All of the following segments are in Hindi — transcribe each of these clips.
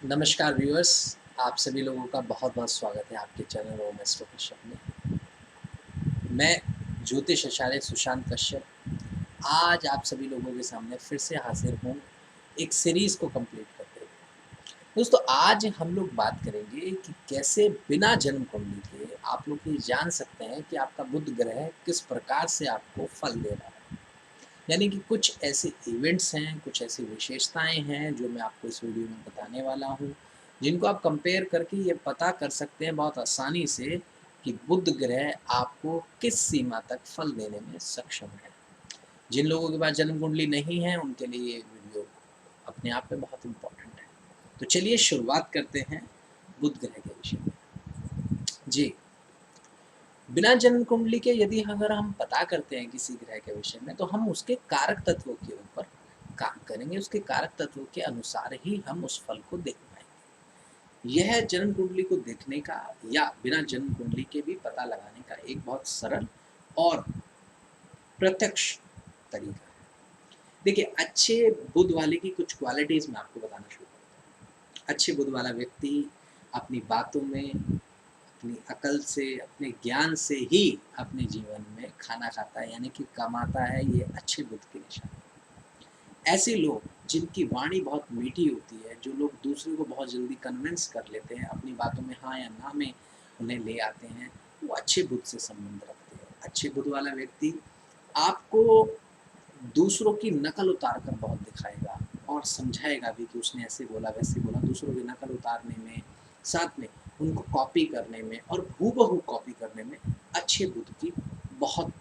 नमस्कार व्यूअर्स, आप सभी लोगों का बहुत-बहुत स्वागत है आपके चैनल ओम एस्ट्रो कश्यप में। मैं ज्योतिष आचार्य सुशांत कश्यप आज आप सभी लोगों के सामने फिर से हाज़िर हूँ, एक सीरीज़ को कंप्लीट करते हुए। दोस्तों आज हम लोग बात करेंगे कि कैसे बिना जन्म कुंडली के आप लोग ये जान सकते हैं कि आपका बुध ग्रह किस प्रकार से आपको फल दे रहा है। यानी कि कुछ ऐसे इवेंट्स हैं, कुछ ऐसी विशेषताएँ हैं जो मैं आपको इस वीडियो में बताने वाला हूँ, जिनको आप कंपेयर करके ये पता कर सकते हैं बहुत आसानी से कि बुध ग्रह आपको किस सीमा तक फल देने में सक्षम है। जिन लोगों के पास जन्म कुंडली नहीं है, उनके लिए ये वीडियो अपने आप में बहुत इम्पोर्टेंट है। तो चलिए शुरुआत करते हैं बुध ग्रह के विषय में। जी। बिना जन्म कुंडली के यदि अगर हम पता करते हैं किसी ग्रह के विषय में तो हम उसके कारक तत्वों के ऊपर काम करेंगे, उसके कारक तत्वों के अनुसार ही हम उस फल को देख पाएंगे। यह जन्म कुंडली को देखने का या बिना जन्म कुंडली के भी पता लगाने का एक बहुत सरल और प्रत्यक्ष तरीका है। देखिए, अच्छे बुध वाले की कुछ क्वालिटीज मैं आपको बताना शुरू करता हूँ। अच्छे बुध वाला व्यक्ति अपनी बातों में, अपनी अकल से, अपने ज्ञान से ही अपने जीवन में खाना खाता है, यानी कि कमाता है। ये अच्छे बुध की निशानी है। ऐसे लोग जिनकी वाणी बहुत मीठी होती है, जो लोग दूसरे को बहुत जल्दी कन्विंस कर लेते हैं, अपनी बातों में हाँ या ना में उन्हें ले आते हैं, वो अच्छे बुध से संबंध रखते हैं। अच्छे बुध वाला व्यक्ति आपको दूसरों की नकल उतार कर बहुत दिखाएगा और समझाएगा भी कि उसने ऐसे बोला, वैसे बोला। दूसरों की नकल उतारने में, साथ में उनको कॉपी करने में और हूबहू कॉपी करने में अच्छे बुध की बहुत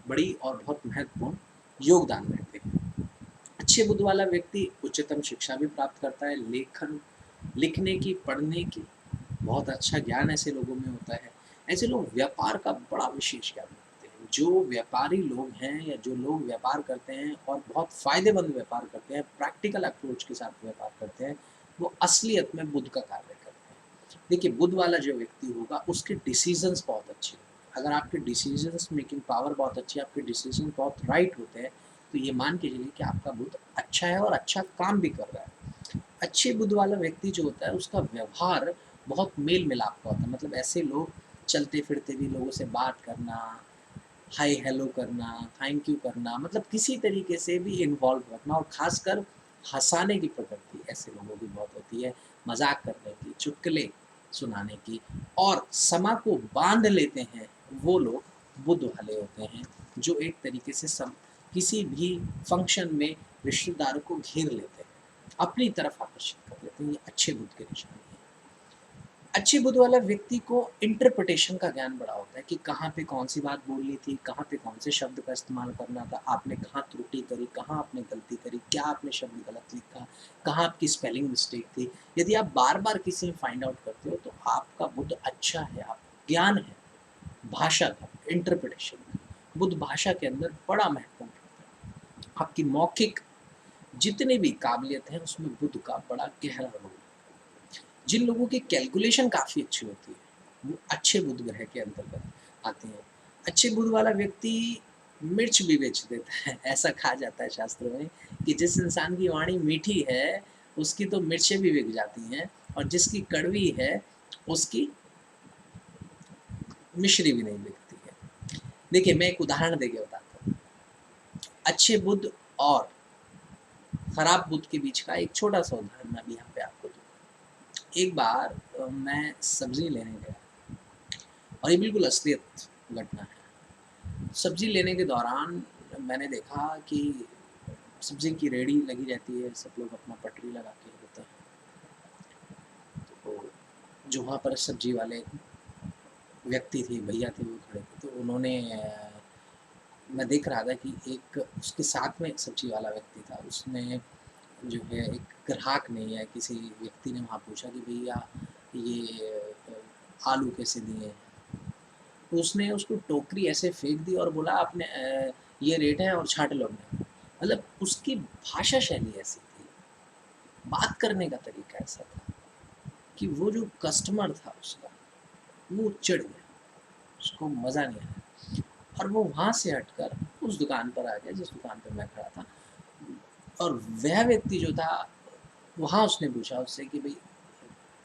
बड़ी और बहुत महत्वपूर्ण योगदान रहते हैं। अच्छे बुध वाला व्यक्ति उच्चतम शिक्षा भी प्राप्त करता है, लेखन, लिखने की, पढ़ने की बहुत अच्छा ज्ञान ऐसे लोगों में होता है। ऐसे लोग व्यापार का बड़ा विशेष ज्ञान रखते हैं। जो व्यापारी लोग हैं या जो लोग व्यापार करते हैं और बहुत फ़ायदेमंद व्यापार करते हैं, प्रैक्टिकल अप्रोच के साथ व्यापार करते हैं, वो असलियत में बुध का कार्य करते हैं। देखिए, बुध वाला जो व्यक्ति होगा उसके डिसीज़न्स बहुत अच्छे होंगे। अगर आपके डिसीज़न्स मेकिंग पावर बहुत अच्छी है, आपके डिसीज़न बहुत राइट होते हैं, तो ये मान के चलिए कि आपका बुध अच्छा है और अच्छा काम भी कर रहा है। अच्छे बुध वाला व्यक्ति जो होता है उसका व्यवहार बहुत मेल मिलाप का होता है। मतलब ऐसे लोग चलते फिरते भी लोगों से बात करना, हाय हेलो करना, थैंक यू करना, मतलब किसी तरीके से भी इन्वॉल्व रखना, और खासकर हंसाने की प्रवृत्ति ऐसे लोगों की बहुत होती है। मजाक करने की, चुटकुले सुनाने की, और समा को बांध लेते हैं वो लोग बुध वाले होते हैं, जो एक तरीके से किसी भी फंक्शन में रिश्तेदारों को घेर लेते हैं, अपनी तरफ आकर्षित कर लेते हैं। ये अच्छे बुध के निशानी है। अच्छे बुध वाला व्यक्ति को इंटरप्रिटेशन का ज्ञान बड़ा होता है कि कहाँ पे कौन सी बात बोलनी थी, कहाँ पे कौन से शब्द का इस्तेमाल करना था, आपने कहाँ त्रुटि करी, कहाँ आपने गलती करी, क्या आपने शब्द गलत लिखा, कहाँ आपकी स्पेलिंग मिस्टेक थी। यदि आप बार बार किसी में फाइंड आउट करते हो तो आपका बुध अच्छा है, आप ज्ञान है भाषा का, इंटरप्रिटेशन का। बुध भाषा के अंदर बड़ा महत्वपूर्ण होता है। आपकी मौखिक जितनी भी काबिलियत है उसमें बुध का बड़ा गहरा रोल है। जिन लोगों की कैलकुलेशन काफ़ी अच्छी होती है, वो अच्छे बुध ग्रह के अंतर्गत आते हैं। अच्छे बुध वाला व्यक्ति मिर्च भी बेच देता है। ऐसा कहा जाता है शास्त्रों में कि जिस इंसान की वाणी मीठी है, उसकी तो मिर्चें भी बिक जाती हैं, और जिसकी कड़वी है, उसकी मिश्री भी नहीं बिकती है। देखिए, मैं एक उदाहरण देके बताता हूँ। अच्छे बुध और खराब बुध के बीच का एक छोटा-सा उदाहरण मैं अभी यहाँ पे आपको दूँगा। एक बार मैं सब्ज़ी लेने गया, और ये बिल्कुल असलियत घटना है। सब्ज़ी लेने के दौरान मैंने देखा कि सब्ज़ी की रेहड़ी लगी रहती है, सब लोग अपना पटरी लगा के होते हैं। तो जो वहाँ पर सब्ज़ी वाले व्यक्ति थे, भैया थे, वो खड़े थे, तो उन्होंने मैं देख रहा था कि एक उसके साथ में सब्ज़ी वाला व्यक्ति था, उसने जो है, एक ग्राहक ने या किसी व्यक्ति ने वहाँ पूछा कि भैया ये आलू कैसे दिए हैं? तो उसने उसको टोकरी ऐसे फेंक दी और बोला, आपने ये रेट है और छाँट लो अपने। मतलब उसकी भाषा शैली ऐसी थी, बात करने का तरीका ऐसा था कि वो जो कस्टमर था उसका, वो चिढ़ गया, उसको मज़ा नहीं आया, और वो वहाँ से हटकर उस दुकान पर आ गया जिस दुकान पर मैं खड़ा था। और वह व्यक्ति जो था, वहाँ उसने पूछा उससे कि भाई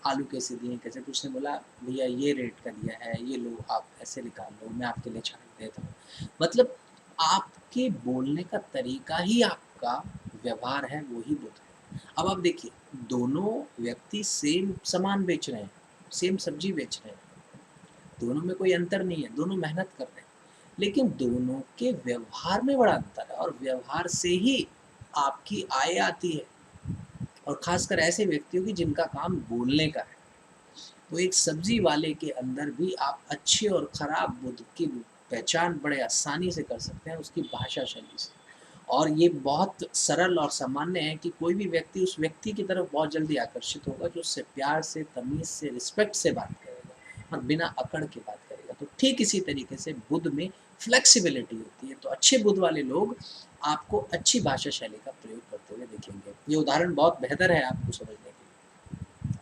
आलू कैसे दिए, कैसे? तो उसने बोला भैया ये रेट का दिया है, ये लो आप ऐसे निकाल लो, मैं आपके लिए छाँट देता हूँ। मतलब आपके बोलने का तरीका ही आपका व्यवहार है, वो ही बुद्ध है। अब आप देखिए, दोनों व्यक्ति सेम सामान बेच रहे हैं, सेम सब्ज़ी बेच रहे हैं, दोनों में कोई अंतर नहीं है, दोनों मेहनत कर रहे हैं। लेकिन दोनों के व्यवहार में बड़ा अंतर है और व्यवहार से ही आपकी आय आती है और ख़ासकर ऐसे व्यक्तियों की जिनका काम बोलने का है। तो एक सब्जी वाले के अंदर भी आप अच्छे और खराब बुद्ध की पहचान बड़े आसानी से कर सकते हैं उसकी भाषा शैली से। और ये बहुत सरल और सामान्य है कि कोई भी व्यक्ति उस व्यक्ति की तरफ बहुत जल्दी आकर्षित होगा जो उससे प्यार से, तमीज़ से, रिस्पेक्ट से बात करेगा और बिना अकड़ के बात करेगा। तो ठीक इसी तरीके से बुद्ध में फ्लेक्सिबिलिटी होती है। तो अच्छे बुद्ध वाले लोग आपको अच्छी भाषा शैली का प्रयोग करते हुए दिखेंगे। ये उदाहरण बहुत बेहतर है आपको समझने के लिए।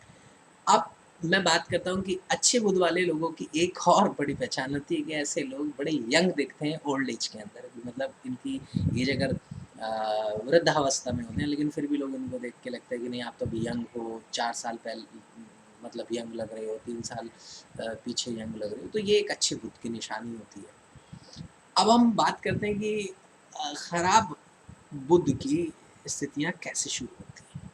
अब मैं बात करता हूँ कि अच्छे बुद्ध वाले लोगों की एक और बड़ी पहचान होती है कि ऐसे लोग बड़े यंग दिखते हैं ओल्ड एज के अंदर। मतलब इनकी एज अगर वृद्धावस्था में होते हैं लेकिन फिर भी लोग इनको देख के लगता है कि नहीं आप तो अभी यंग हो, 4 साल पहले मतलब यंग लग रहे हो, 3 साल पीछे यंग लग रहे हो। तो ये एक अच्छे बुद्ध की निशानी होती है। अब हम बात करते हैं कि खराब बुद्ध की स्थितियाँ कैसे शुरू होती हैं।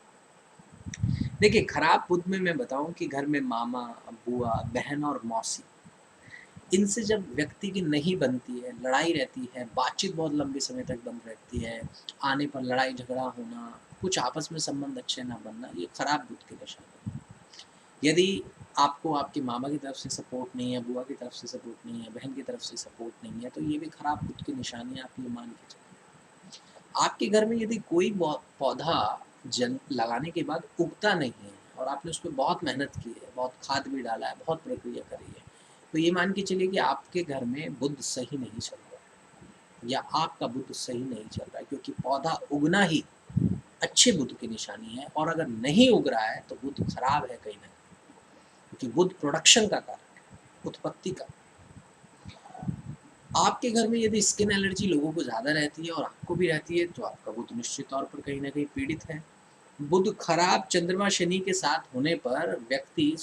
देखिए, खराब बुद्ध में मैं बताऊँ कि घर में मामा, बुआ, बहन और मौसी, इनसे जब व्यक्ति की नहीं बनती है, लड़ाई रहती है, बातचीत बहुत लंबे समय तक बंद रहती है, आने पर लड़ाई-झगड़ा होना, कुछ आपस में संबंध अच्छे ना बनना, ये खराब बुद्ध की निशानी है। यदि आपको आपके मामा की तरफ से सपोर्ट नहीं है, बुआ की तरफ से सपोर्ट नहीं है, बहन की तरफ से सपोर्ट नहीं है, तो ये भी खराब बुद्ध की निशानी है, आप ये मान के चलिए। आपके घर में यदि कोई पौधा जन लगाने के बाद उगता नहीं है और आपने उस पे बहुत मेहनत की है, बहुत खाद भी डाला है, बहुत प्रक्रिया करी है, तो ये मान के चलिए कि आपके घर में बुद्ध सही नहीं चल रहा है या आपका बुद्ध सही नहीं चल रहा है क्योंकि पौधा उगना ही अच्छे बुद्ध की निशानी है और अगर नहीं उग रहा है तो बुद्ध खराब है कहीं ना कहीं क्योंकि बुद्ध प्रोडक्शन का कारक है, उत्पत्ति का। आपके घर में यदि स्किन एलर्जी लोगों को ज़्यादा रहती है और आपको भी रहती है तो आपका बुद्ध निश्चित तौर पर कहीं ना कहीं पीड़ित है। बुध खराब चंद्रमा शनि के साथ होने पर व्यक्ति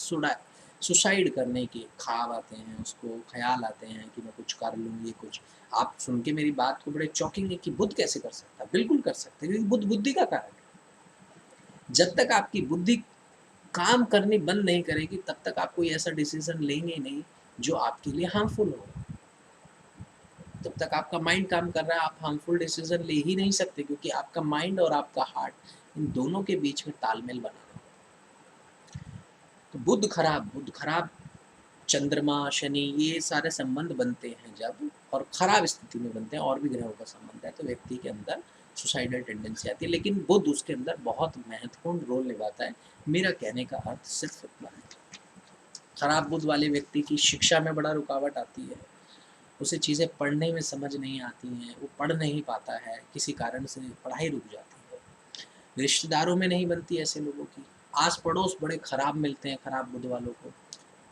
सुसाइड करने के ख्वाब आते हैं, उसको ख्याल आते हैं कि मैं कुछ कर लूँ, ये कुछ। आप सुन के मेरी बात को बड़े चौंकेंगे कि बुद्ध कैसे कर सकता है? बिल्कुल कर सकते हैं क्योंकि बुद्ध बुद्धि का कारक है। जब तक आपकी बुद्धि काम करनी बंद नहीं करेगी तब तक आप कोई ऐसा डिसीजन लेंगे ही नहीं जो आपके लिए हार्मफुल हो। जब तक आपका माइंड काम कर रहा है आप हार्मफुल डिसीजन ले ही नहीं सकते क्योंकि आपका माइंड और आपका हार्ट इन दोनों के बीच में तालमेल बनाना। तो बुध खराब चंद्रमा शनि ये सारे संबंध बनते हैं जब और खराब स्थिति में बनते हैं और भी ग्रहों का संबंध है तो व्यक्ति के अंदर सुसाइडल टेंडेंसी आती है लेकिन बुध उसके अंदर बहुत महत्वपूर्ण रोल निभाता है। मेरा कहने का अर्थ सिर्फ इतना है। खराब बुध वाले व्यक्ति की शिक्षा में बड़ा रुकावट आती है, उसे चीज़ें पढ़ने में समझ नहीं आती हैं, वो पढ़ नहीं पाता है, किसी कारण से पढ़ाई रुक जाती है। रिश्तेदारों में नहीं बनती ऐसे लोगों की। आस पड़ोस बड़े खराब मिलते हैं खराब बुध वालों को,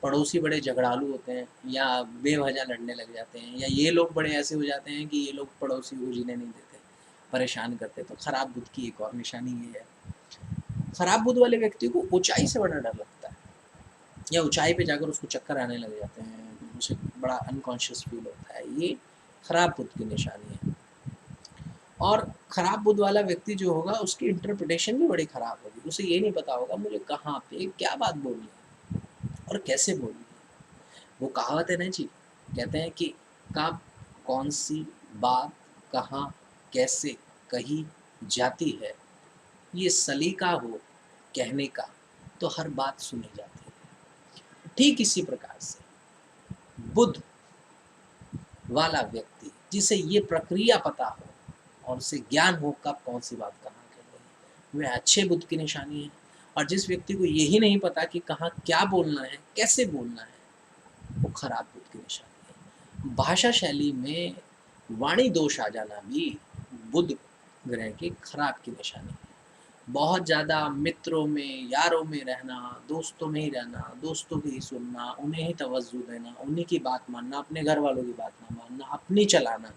पड़ोसी बड़े झगड़ालू होते हैं या बेवजह लड़ने लग जाते हैं या ये लोग बड़े ऐसे हो जाते हैं कि ये लोग पड़ोसी को जीने नहीं देते, परेशान करते। तो खराब बुध की एक और निशानी ये है। खराब बुध वाले व्यक्ति को ऊंचाई से बड़ा डर लगता है या ऊंचाई पे जाकर उसको चक्कर आने लग जाते हैं, उसे बड़ा अनकॉन्शियस फील होता है। ये खराब बुध की निशानी है। और खराब बुध वाला व्यक्ति जो होगा उसकी इंटरप्रिटेशन भी बड़ी खराब होगी। उसे ये नहीं पता होगा मुझे कहाँ पे क्या बात बोलनी है और कैसे बोलनी है। वो कहावत है ना जी, कहते हैं कि कब कौन सी बात कहाँ कैसे कही जाती है, ये सलीका हो कहने का तो हर बात सुनी जाती है। ठीक इसी प्रकार से बुद्ध वाला व्यक्ति जिसे ये प्रक्रिया पता हो और उसे ज्ञान हो कब कौन सी बात कहाँ कह रही है, वह अच्छे बुद्ध की निशानी है। और जिस व्यक्ति को यही नहीं पता कि कहाँ क्या बोलना है कैसे बोलना है, वो खराब बुद्ध की निशानी है। भाषा शैली में वाणी दोष आ जाना भी बुध ग्रह की खराब की निशानी है। बहुत ज़्यादा मित्रों में यारों में रहना, दोस्तों में ही रहना, दोस्तों की ही सुनना, उन्हें ही तवज्जो देना, उन्हीं की बात मानना, अपने घर वालों की बात ना मानना, अपनी चलाना,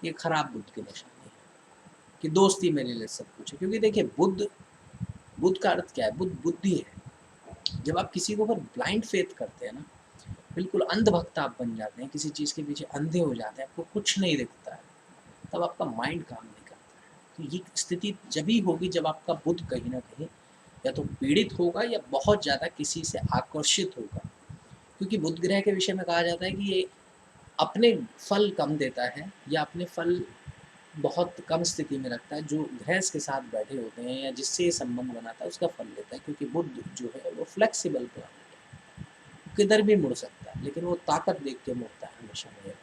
ये खराब बुद्ध की निशानी है कि दोस्ती मेरे लिए सब कुछ है। क्योंकि देखिए बुद्ध बुद्ध का अर्थ क्या है? बुद्ध बुद्धि है। जब आप किसी के ऊपर ब्लाइंड फेथ करते हैं ना, बिल्कुल अंधभक्त आप बन जाते हैं, किसी चीज़ के पीछे अंधे हो जाते हैं, आपको कुछ नहीं दिखता है, तब आपका माइंड काम नहीं करता है। तो ये स्थिति जभी होगी जब आपका बुद्ध कहीं न कहीं या तो पीड़ित होगा या बहुत ज़्यादा किसी से आकर्षित होगा। क्योंकि बुध ग्रह के विषय में कहा जाता है कि ये अपने फल कम देता है या अपने फल बहुत कम स्थिति में रखता है। जो ग्रह के साथ बैठे होते हैं या जिससे ये संबंध बनाता है उसका फल लेता है, क्योंकि बुध जो है वो फ्लेक्सिबल प्लैनेट है, वो किधर भी मुड़ सकता है, लेकिन वो ताकत देख के मुड़ता है हमेशा मेरे।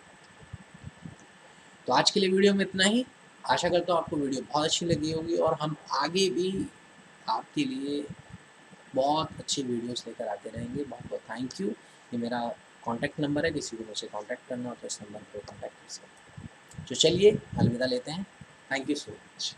तो आज के लिए वीडियो में इतना ही। आशा करता हूँ आपको वीडियो बहुत अच्छी लगी होगी और हम आगे भी आपके लिए बहुत अच्छी वीडियोस लेकर आते रहेंगे। बहुत बहुत थैंक यू। ये मेरा कॉन्टैक्ट नंबर है, किसी को मुझसे कॉन्टैक्ट करना हो तो इस नंबर पर कॉन्टैक्ट कर सकते हैं। तो चलिए अलविदा लेते हैं। Thank you so much.